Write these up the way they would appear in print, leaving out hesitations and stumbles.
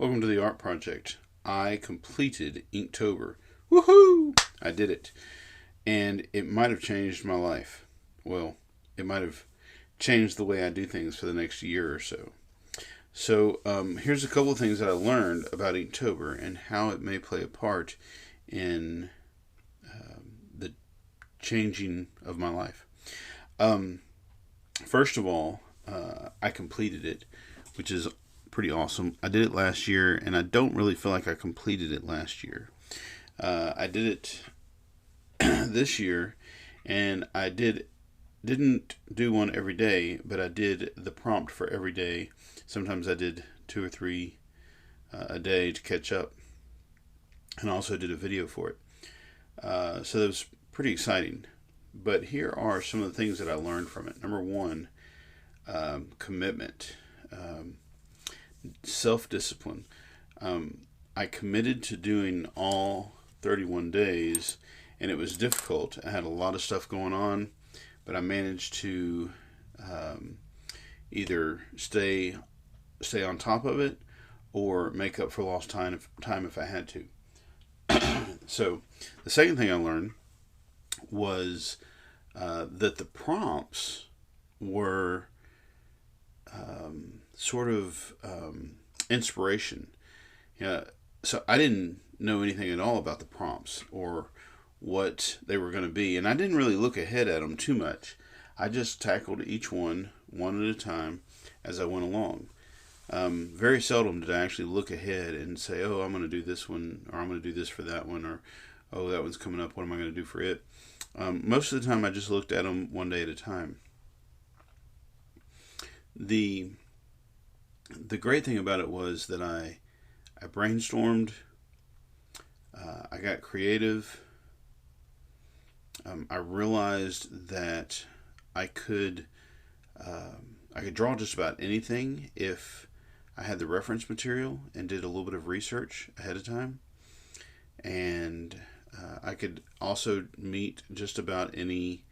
Welcome to the Art Project. I completed Inktober. Woohoo! I did it. And it might have changed my life. Well, it might have changed the way I do things for the next year or so. Here's a couple of things that I learned about Inktober and how it may play a part in the changing of my life. First of all, I completed it, which is pretty awesome. I did it last year, and I don't really feel like I completed it last year. I did it this year, and I didn't do one every day, but I did the prompt for every day. Sometimes I did 2 or 3 a day to catch up, and I also did a video for it. So that was pretty exciting. But here are some of the things that I learned from it. Number one, commitment. Self-discipline. I committed to doing all 31 days, and it was difficult. I had a lot of stuff going on, but I managed to either stay on top of it or make up for lost time if I had to. So the second thing I learned was that the prompts were sort of inspiration. So I didn't know anything at all about the prompts or what they were going to be, and I didn't really look ahead at them too much. I just tackled each one at a time as I went along. Very seldom did I actually look ahead and say, oh, I'm going to do this one, or I'm going to do this for that one, or oh, that one's coming up, what am I going to do for it? Most of the time I just looked at them one day at a time. The great thing about it was that I brainstormed, I got creative. I realized that I could draw just about anything if I had the reference material and did a little bit of research ahead of time. And I could also meet just about any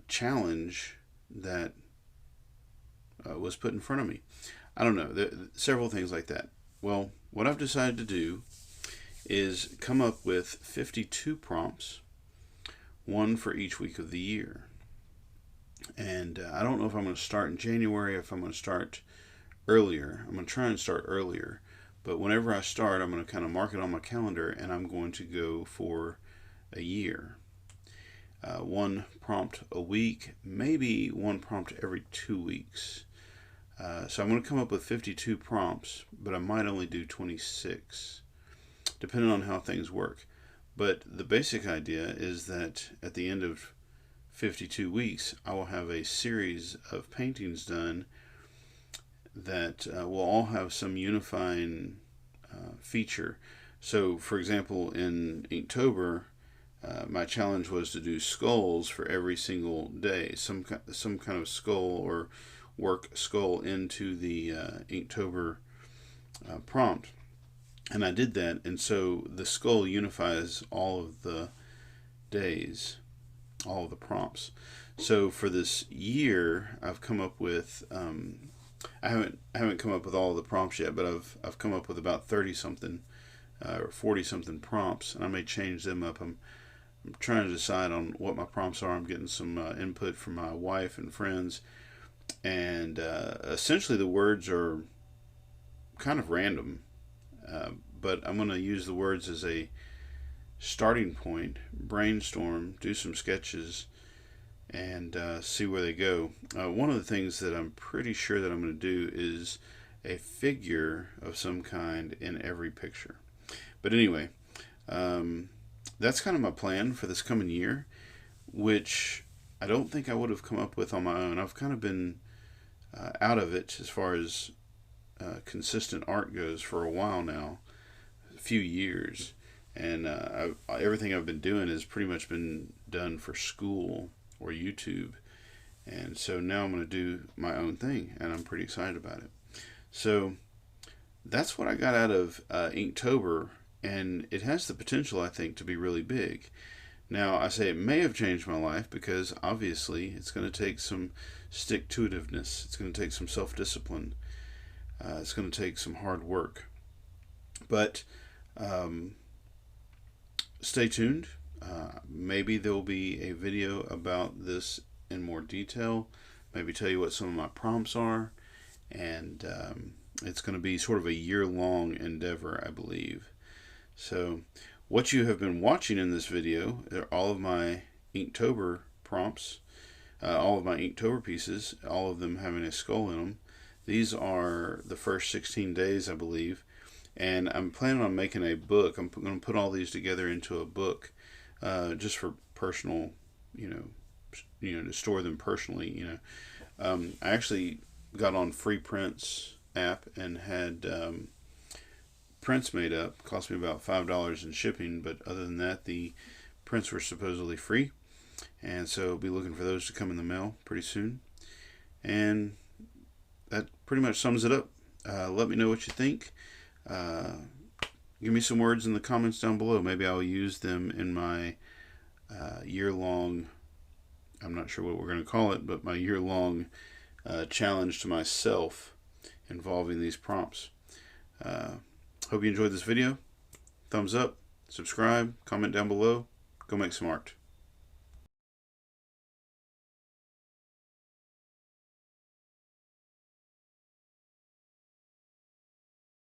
challenge that was put in front of me. I don't know, several things like that. Well, what I've decided to do is come up with 52 prompts, one for each week of the year. And I don't know if I'm going to start in January or if I'm going to start earlier. I'm going to try and start earlier. But whenever I start, I'm going to kind of mark it on my calendar, and I'm going to go for a year. One prompt a week, maybe one prompt every 2 weeks. So I'm going to come up with 52 prompts, but I might only do 26, depending on how things work. But the basic idea is that at the end of 52 weeks, I will have a series of paintings done that will all have some unifying feature. So, for example, in Inktober, my challenge was to do skulls for every single day, some kind of skull, or work skull into the Inktober prompt. And I did that, and so the skull unifies all of the days, all of the prompts. So for this year, I've come up with I haven't come up with all of the prompts yet, but I've come up with about 30 something or 40 something prompts, and I may change them up. I'm trying to decide on what my prompts are. I'm getting some input from my wife and friends, and essentially the words are kind of random, but I'm going to use the words as a starting point, brainstorm, do some sketches, and see where they go. One of the things that I'm pretty sure that I'm going to do is a figure of some kind in every picture. But anyway, that's kind of my plan for this coming year, which I don't think I would have come up with on my own. I've kind of been out of it as far as consistent art goes for a while now, a few years. And everything I've been doing has pretty much been done for school or YouTube. And so now I'm going to do my own thing, and I'm pretty excited about it. So that's what I got out of Inktober, and it has the potential, I think, to be really big. Now, I say it may have changed my life because obviously it's going to take some stick-to-itiveness. It's going to take some self-discipline. It's going to take some hard work. But stay tuned. Maybe there will be a video about this in more detail. Maybe tell you what some of my prompts are. And it's going to be sort of a year-long endeavor, I believe. So what you have been watching in this video are all of my Inktober prompts, all of my Inktober pieces, all of them having a skull in them. These are the first 16 days, I believe, and I'm planning on making a book. I'm going to put all these together into a book, just for personal, to store them personally. I actually got on Free Prints app and had prints made up. Cost me about $5 in shipping, but other than that, the prints were supposedly free, and so I'll be looking for those to come in the mail pretty soon. And that pretty much sums it up. Let me know what you think. Give me some words in the comments down below. Maybe I'll use them in my year-long, I'm not sure what we're going to call it, but my year-long challenge to myself involving these prompts. Hope you enjoyed this video. Thumbs up, subscribe, comment down below. Go make some art.